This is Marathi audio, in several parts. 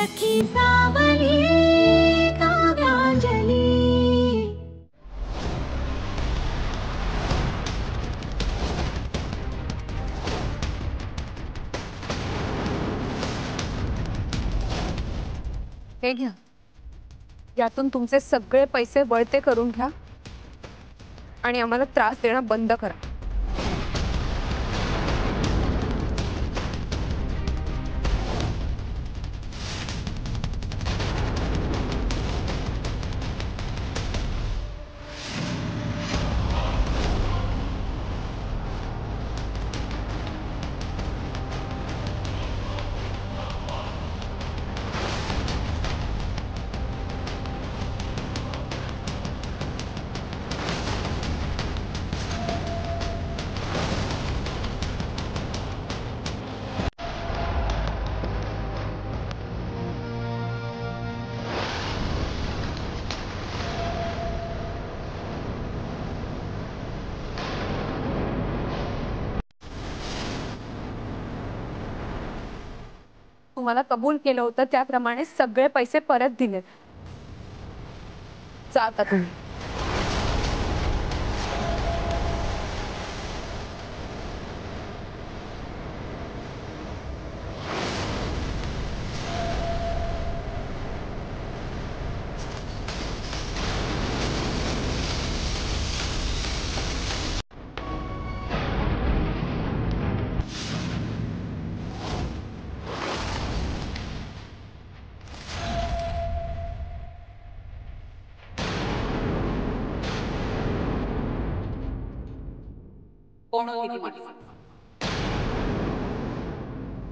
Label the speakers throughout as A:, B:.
A: सखी सावली काव्यांजली।
B: हे घ्या, यातून तुमचे सगळे पैसे वळते करून घ्या आणि आम्हाला त्रास देणं बंद करा। तुम्हाला कबूल केलं होतं त्याप्रमाणे सगळे पैसे परत दिलेत। जा आता तुम्ही।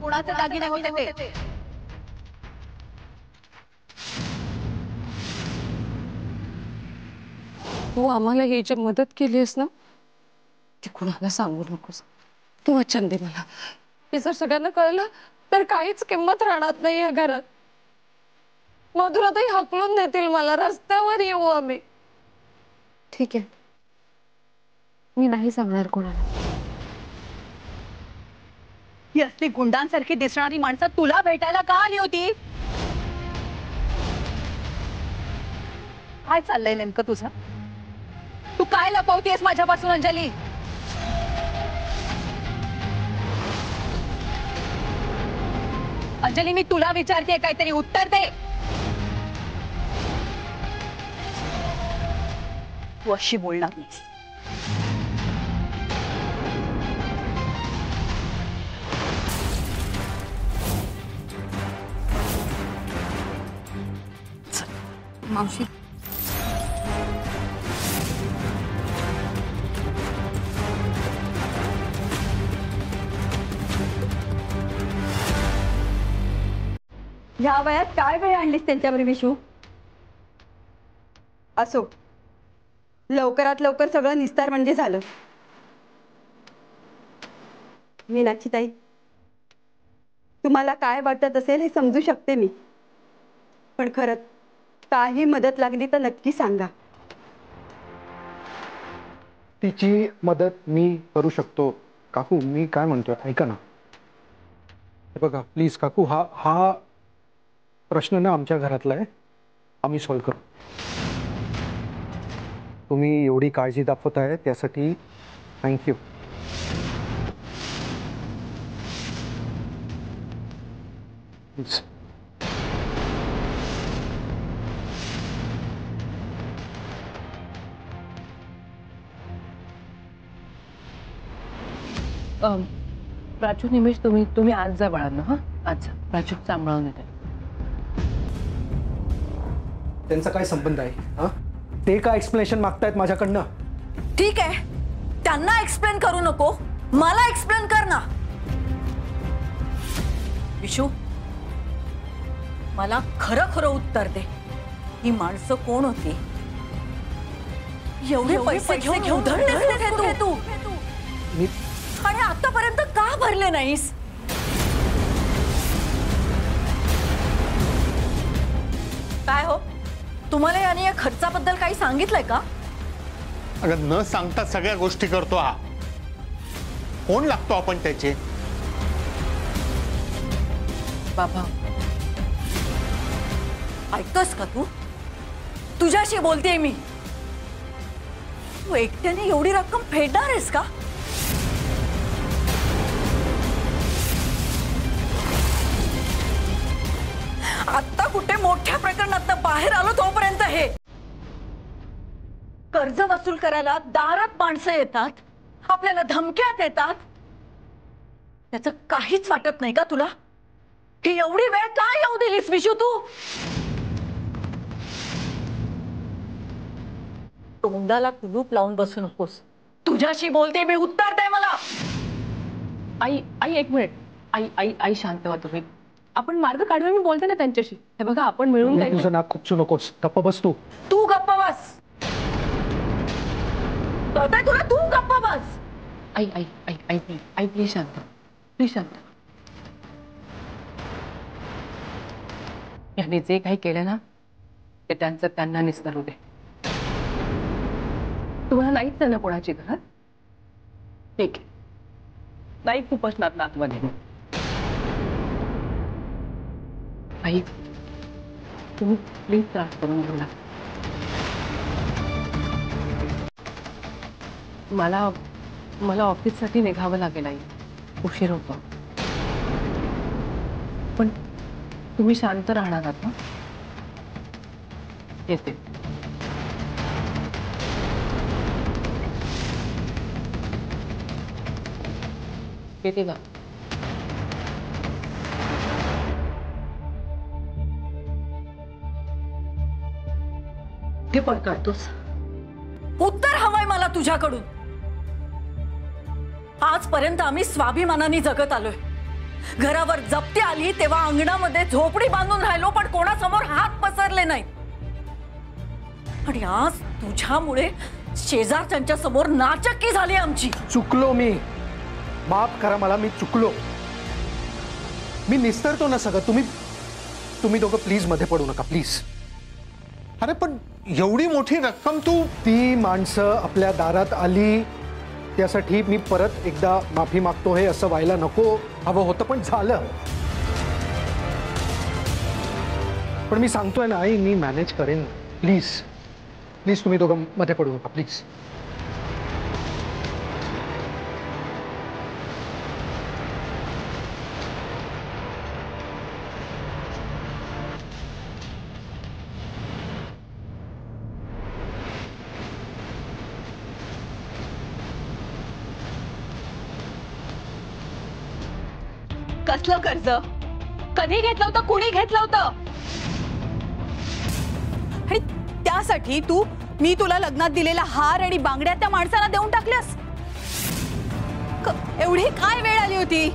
A: कोणाचे दागिने होते ते?
B: तू आम्हाला ही जी मदत केलीस ना, ती कुणाला सांगू नकोस। तू वचन दे मला, हे जर सगळ्यांना कळलं तर काहीच किंमत राहणार नाही या घरात। मधुराताई हाकलून देतील मला, रस्त्यावर येऊ आम्ही। ठीक आहे, मी नाही सांगणार कोणाला।
A: ही असली गुंडांसारखी दिसणारी माणसं तुला भेटायला का आली होती? काय चाललंय नेमकं तुझं? तू काय लपवतेस माझ्यापासून अंजली? अंजली, मी तुला विचारते, काहीतरी उत्तर दे। तू अशी बोलणार नाहीस।
B: मावशी,
A: ह्या वयात काय वेळ आणलीस त्यांच्यावर विशू? असो, लवकरात लवकर सगळं निस्तार म्हणजे झालं। मीनाक्षी ताई, तुम्हाला काय वाटत असेल हे समजू शकते मी, पण खरंच काही मदत लागली तर नक्की सांगा।
C: तिची मदत मी करू शकतो। काकू, मी काय म्हणतोय ऐका ना। हे बघा प्लीज काकू, हा प्रश्न ना आमच्या घरातला आहे, आम्ही सॉल्व्ह करू। तुम्ही एवढी काळजी दाखवताय त्यासाठी थँक्यू।
D: प्राचू, निमेश, तुम्ही आज जा बाळांना। हा, आज जा, प्राचू सांभाळून येते।
C: त्यांचा काय संबंध आहे? हा, ते काय एक्सप्लेनेशन मागतायत माझ्याकडनं?
A: ठीक आहे, त्यांना एक्सप्लेन करू नको, मला एक्सप्लेन कर ना। विशू, मला खरं खरं उत्तर दे, ही माणसं कोण होती? एवढे पैसे घेऊन धडधडले तू आणि आतापर्यंत का भरले नाहीस? काय हो, तुम्हाला याने या खर्चाबद्दल काही सांगितलंय का?
E: अगं, न सांगता सगळ्या गोष्टी करतो हा। कोण लागतो आपण त्याचे?
D: बाबा,
F: ऐकतोस का तू? तुझ्याशी बोलतेय मी. तू एकट्याने एवढी रक्कम फेडणार आहेस का? आता कुठे मोठ्या प्रकरणात बाहेर आलो तोपर्यंत हे कर्ज वसूल करायला दारात माणसं येतात, आपल्याला धमक्या देतात. त्याचं काहीच वाटत नाही का तुला? ही एवढी वेळ काय येऊ दिलीस विशू तू? तोंडाला कुलूप लावून बसू नकोस. तुझ्याशी बोलते मी, उत्तर दे मला.
D: आई आई एक मिनिट. आई आई आई शांत व्हा तुम्ही. आपण मार्ग काढूया, मी बोलते ना त्यांच्याशी. हे बघा आपण मिळून काही.
C: तुझं नाक खुपसू नकोस, गप्प बस तू.
F: तू गप्प बस. कळतंय तुला? तू गप्प बस.
D: आई आई आई आई प्लीज, आई प्लीज शांत, प्लीज शांत. यांनी जे काही केलं ना ते त्यांचं त्यांना निस्तारू दे. तुम्हाला नाहीच ना कोणाची घरात? ठीक आहे, नाही खूप असणार ना आतमध्ये. आई तुम्ही प्लीज त्रास करून घेऊ नका. मला मला ऑफिससाठी निघावं लागेल आई, उशीर होतो. पण तुम्ही शांत राहणार आहात ना? येते. येते का?
F: हे पण करतोस. उत्तर हवंय मला तुझ्याकडून. आजपर्यंत आम्ही स्वाभिमानाने जगत आलोय. घरावर जप्ती आली तेव्हा अंगणामध्ये झोपडी बांधून राहिलो, पण कोणासमोर हात पसरले नाही. आणि आज तुझ्यामुळे शेजारच्यांच्या समोर नाचक्की झाली आमची.
C: चुकलो मी, माफ करा मला, मी चुकलो. मी निस्तरतो ना सगळं. तुम्ही दोघं प्लीज मध्ये पडू नका, प्लीज.
E: अरे पण एवढी मोठी रक्कम तू.
C: ती माणसं आपल्या दारात आली त्यासाठी मी परत एकदा माफी मागतो. हे असं व्हायला नको हवं होतं, पण झालं. पण मी सांगतोय ना आई, मी मॅनेज करेन. प्लीज प्लीज तुम्ही दोघं मध्ये पडू नका, प्लीज.
F: कसलं कर्ज? कधी घेतलं होतं? कुणी घेतलं होतं? आणि त्यासाठी मी तुला लग्नात दिलेला हार आणि बांगड्या त्या माणसाला देऊन टाकल्यास? एवढी काय वेळ आली होती?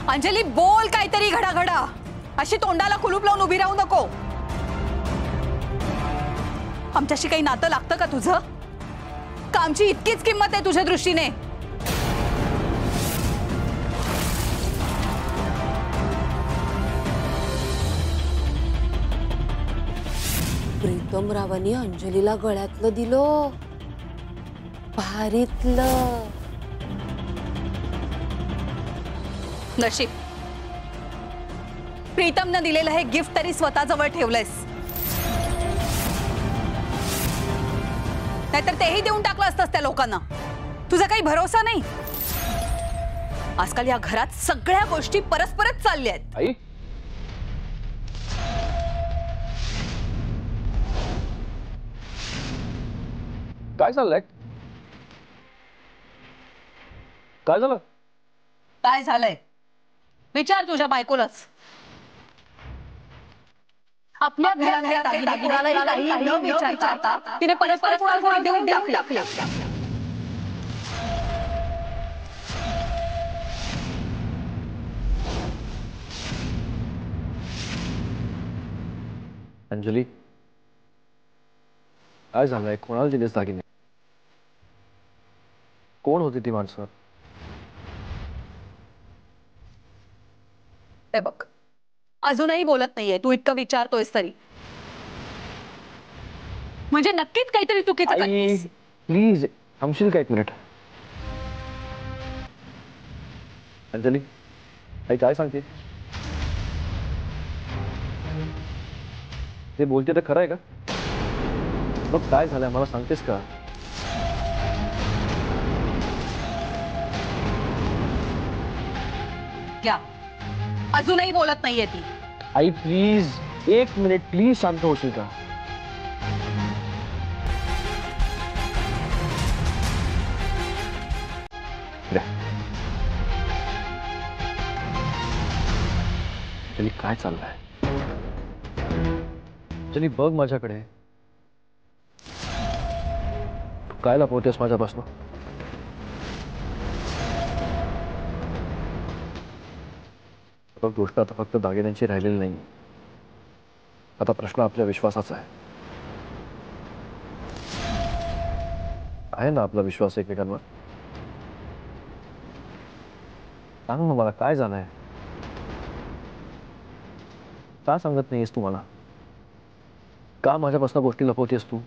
F: अंजली बोल काहीतरी घडाघडा. अशी तोंडाला कुलूप लावून उभी राहू नको. आमच्याशी काही नातं लागतं का तुझं? का आमची इतकीच किंमत आहे तुझ्या दृष्टीने?
B: प्रीतम रावांनी अंजलीला गळ्यातलं दिलो, भारीतलं.
F: नशीब प्रीतमनं दिलेलं हे गिफ्ट तरी स्वतःजवळ ठेवलंयस, नाहीतर तेही देऊन टाकलं असतंस त्या लोकांना. तुझा काही भरोसा नाही. आजकाल या घरात सगळ्या गोष्टी परस्परच चालल्या आहेत.
G: आई काय चाललंय? काय झालं?
F: काय झालंय विचार तुझ्या बायकोलाच. आपल्या घरात काही न विचारता तिने परस्पर कोणाला देऊन टाकलं.
G: अंजली काय झालंय? कोणाला दिलेस दागिने? कोण होती ती माणसं?
F: हे बघ, अजूनही बोलत नाहीये तू. इतकं विचारतोयस तरी म्हणजे नक्कीच काहीतरी चुकीचं करतेस.
G: प्लीज थांबशील का एक मिनिट? अंजली आई काय सांगते? ते बोलते तर खरं आहे का? मग काय झालंय मला सांगतेस का?
B: क्या अजूनही बोलत नाहीये ती?
G: आई प्लीज 1 मिनिट, प्लीज शांत होशील का? अंजली काय चाललंय? अंजली बघ माझ्याकडे. तू काय लपवतेस माझ्यापासून? बघ, गोष्ट आता फक्त दागिन्यांची राहिलेली नाही. आता प्रश्न आपल्या विश्वासाचा आहे ना आपला विश्वास एकमेकांवर. सांग ना मला काय झालंय? का सांगत नाहीस तू मला? का माझ्यापासून गोष्टी लपवतेस तू?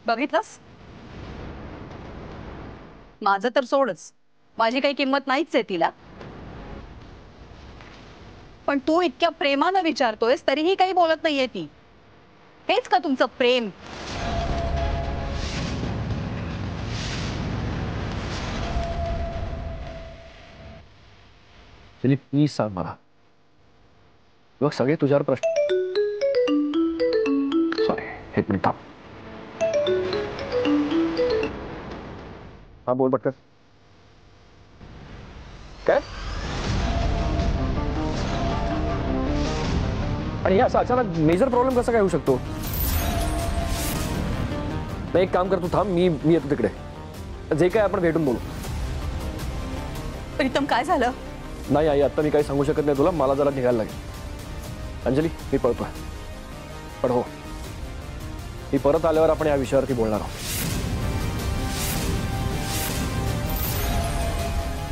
A: बघितलंस, माझं तर सोडच, माझी काही किंमत नाहीच आहे तिला. पण तू इतक्या प्रेमानं विचारतोयस तरीही काही बोलत नाहीये ती. हेच का तुमचं प्रेम?
G: चली प्लीज सांग मला. बघ सगळे तुझ्यावर प्रश्न. सॉरी, 1 मिनिट थांब. हा बोल पटकन. काय? आणि हे असं अचानक मेजर प्रॉब्लेम कसा काय होऊ शकतो? नाही, एक काम कर, तू थांब, मी येतो तिकडे. जे काय आपण भेटून बोलू.
A: प्रीतम काय झालं?
G: नाही आई, आता मी काही सांगू शकत नाही तुला. मला जरा निघायला लागेल. अंजली मी पळतोय. पण हो, मी परत आल्यावर आपण या विषयावरती बोलणार आहोत.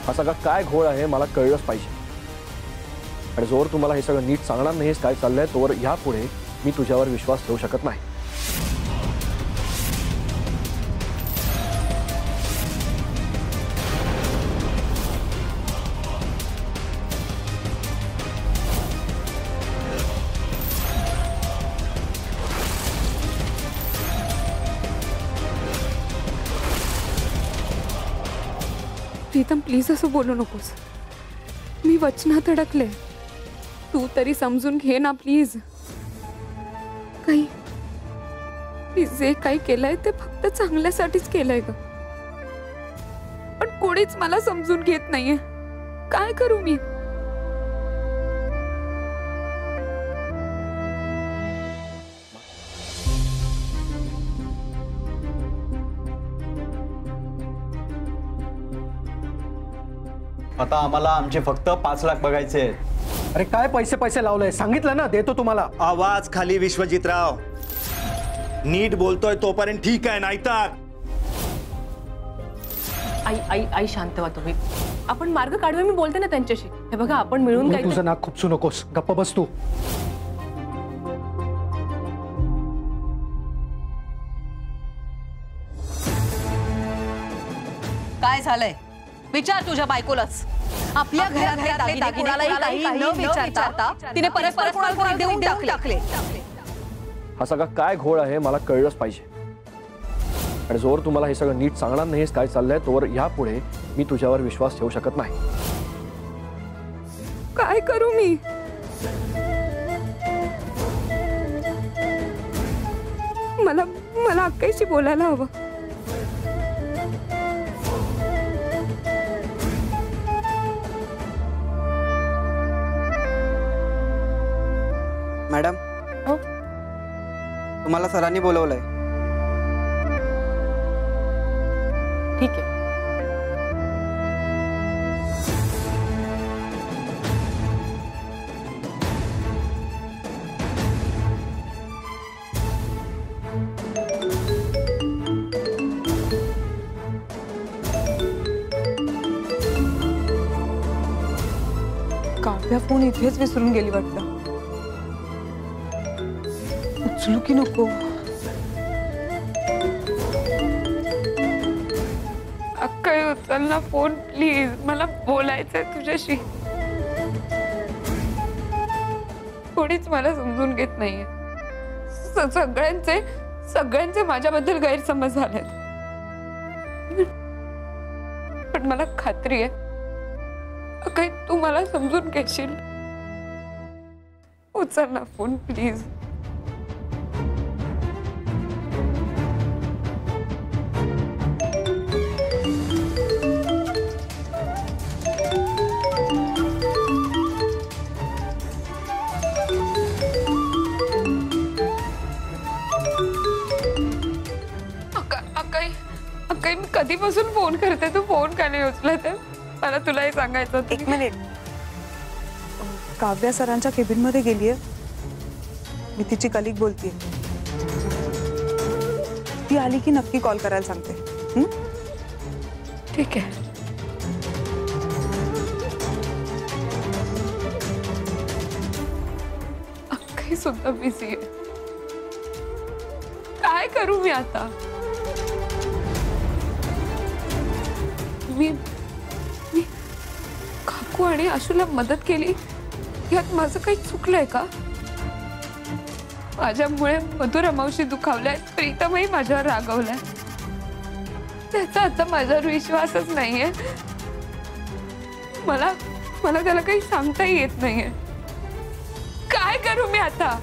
G: हा सगळा काय घोळ आहे मला कळलंच पाहिजे. आणि जोर तुम्हाला हे सगळं नीट सांगणार नाहीस काय चाललंय तोवर यापुढे मी तुझ्यावर विश्वास ठेवू शकत नाही.
B: प्रीतम प्लीज असं बोलू नकोस. मी वचनात अडकले. तू तरी समजून घे ना प्लीज. मी जे काही केलंय ते फक्त चांगल्यासाठीच केलंय ग. पण कोणीच मला समजून घेत नाहीये. काय करू मी?
H: आता आम्हाला आमचे फक्त 5 लाख बघायचे आहेत.
C: अरे काय पैसे पैसे लावलंय? सांगितलं ना देतो तुम्हाला.
H: आवाज खाली विश्वजितराव. नीट बोलतोय तोपर्यंत ठीक आहे, नाहीतर
D: आई आई आई शांत व्हा तुम्ही. आपण मार्ग काढूया, मी बोलते ना त्यांच्याशी. हे बघा आपण मिळून
C: तू तुझं नाक खुपसू नकोस. गप्प बस तू.
A: काय झालंय विचार तुझ्या बायकोलाच. आपल्या घरातले दागिने काही न विचारता तिने परस्पर कोणाला देऊन टाकले.
G: हा सगळा काय घोळ आहे मला कळलंच पाहिजे. आणि जोर तुम्हाला हे सगळं नीट सांगणार नाहीस काय चाललंय तोवर यापुढे मी तुझ्यावर विश्वास ठेवू शकत नाही.
B: काय करू मी? मला अक्काईशी बोलायला हवं.
I: मॅडम, तुम्हाला सरांनी बोलवलंय.
D: ठीक आहे.
B: काव्या फोन इथेच विसरून गेली वाटतं. उचलू की नको? अक्काई उचल ना फोन प्लीज, मला बोलायचंय तुझ्याशी. कोणीच मला समजून घेत नाहीये. सगळ्यांचे माझ्याबद्दल गैरसमज झालेत. पण मला खात्री आहे काही तू मला समजून घेशील. उचल ना फोन प्लीज. अक्का, मी कधीपासून फोन करते, तू फोन का नाही उचलत आहे? मला तुलाही सांगायचं होतं.
I: 1 मिनिट. काव्या सरांच्या केबिन मध्ये गेलीये. मी तिची कलिग बोलतीये. ती आली की नक्की कॉल करायला सांगते.
B: ठीक आहे. अक्काही सुद्धा बिझी आहे. काय करू मी आता? मी काकू आणि आशूला मदत केली यात माझं काही चुकलंय का? माझ्यामुळे मधुरा मावशी दुखावलाय, प्रीतमही माझ्यावर रागवलाय. त्याचा आता माझ्यावर विश्वासच नाहीये. मला त्याला काही सांगताही येत नाहीये. काय करू मी आता?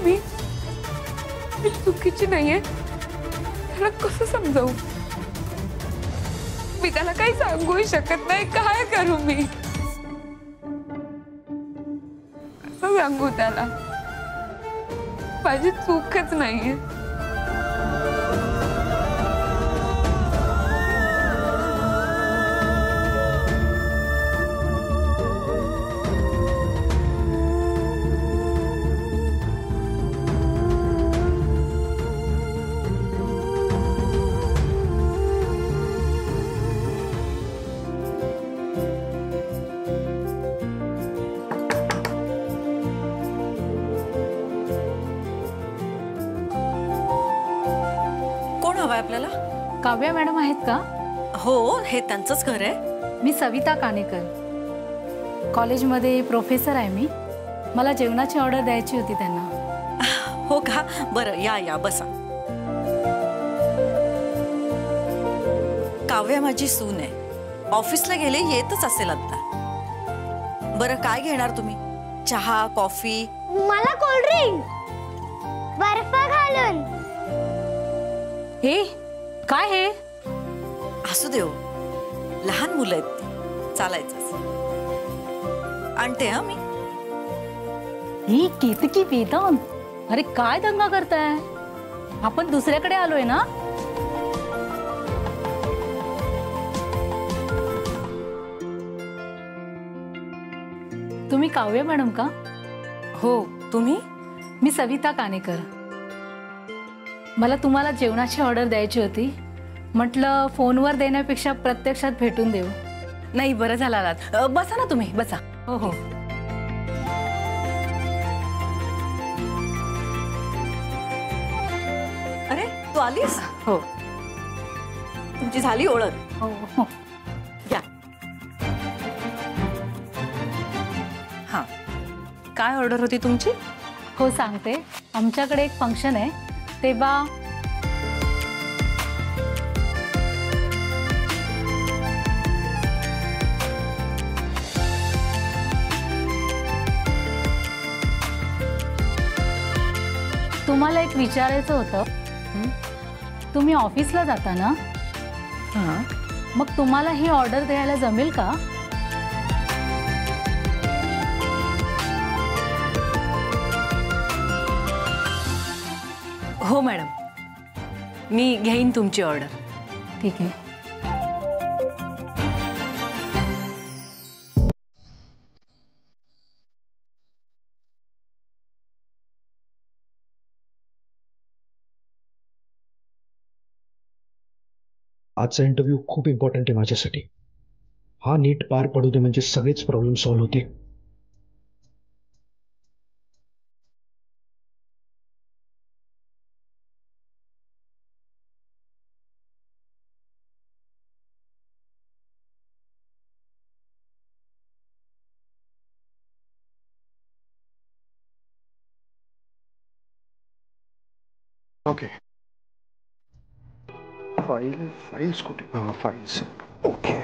B: मी चुकीची नाहीये. त्याला कसं समजावू? मी त्याला काही सांगूही शकत नाही. काय करू मी? कसं सांगू त्याला? माझी चूकच नाहीये.
F: आपल्याला
A: काव्या मॅडम आहेत का?
F: हो, हे त्यांचंच घर आहे.
A: मी सविता काणेकर, कॉलेजमध्ये प्रोफेसर आहे मी. मला जेवणाची ऑर्डर द्यायची होती त्यांना.
F: हो का? बरं, या बसा. काव्या माझी सून आहे. ऑफिसला गेले, येतच असेल आता. बरं, काय घेणार तुम्ही? चहा, कॉफी?
J: मला कोल्ड्रिंक, बर्फ घालून.
A: हे काय हे?
F: असू देव, लहान मुलं आहेत ती, चालायचंच. आणते हा मी.
A: ही केतकी वेदांत, अरे काय दंगा करताय? आपण दुसऱ्याकडे आलोय ना? तुम्ही काव्या मॅडम का?
F: हो, तुम्ही?
A: मी सविता काणेकर. मला तुम्हाला जेवणाची ऑर्डर द्यायची होती. म्हटलं फोनवर देण्यापेक्षा प्रत्यक्षात भेटून देऊ.
D: नाही, बरं झालं आलात. बसा ना तुम्ही, बसा.
A: हो हो.
F: अरे, तू आलीस?
D: हो.
F: तुमची झाली ओळख?
A: हो हो.
F: या.
D: हां, काय ऑर्डर होती तुमची?
A: हो सांगते. आमच्याकडे एक फंक्शन आहे, तेव्हा तुम्हाला एक विचारायचं होतं. तुम्ही ऑफिसला जाता ना?
D: हां.
A: मग तुम्हाला ही ऑर्डर द्यायला जमेल का?
D: हो मॅडम, मी घेईन तुमची ऑर्डर.
A: ठीक आहे.
C: आजचा इंटरव्ह्यू खूप इम्पॉर्टंट आहे माझ्यासाठी. हा नीट पार पडू दे म्हणजे सगळेच प्रॉब्लेम सॉल्व्ह होते. ओके फाइल्स कुठे? Files okay